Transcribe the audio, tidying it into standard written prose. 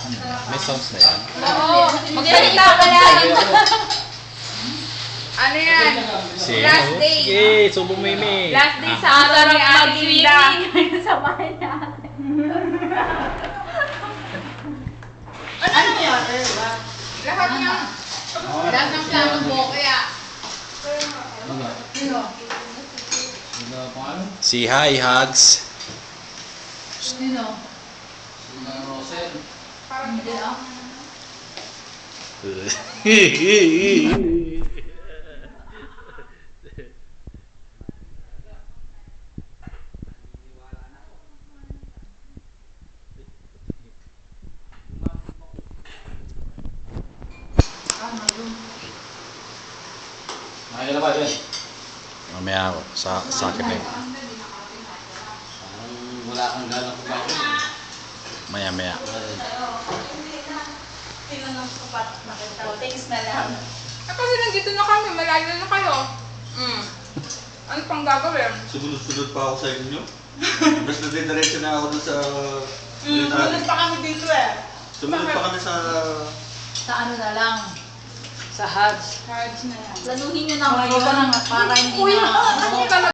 May sounds na yan. Oo, magsalita ka lang. Ano yan? Last day. Sige, subo mo Mimi. Last day sa araw ni Ate Linda. Mag-swimming sa bahay niya. Ano yan? Lahat ng plano mo kaya. Si hi, hugs. Sino? Parang Hindi ah. Makikita ba yun? Mamaya sa akin eh. Parang wala kang galang kumain. Maya. Thanks na lang. kasi nandito na kami, malayo na kayo. Ano pang gagawin? Sunod-sunod pa ako sa inyo. Mas nadidiretso na ako dun sa... Sunod pa kami dito eh. Sumunod pa kami sa... Sa ano na lang. Sa hugs. Cards na yan. Planuhin nyo na ngayon para hindi Kuya, na... ano ka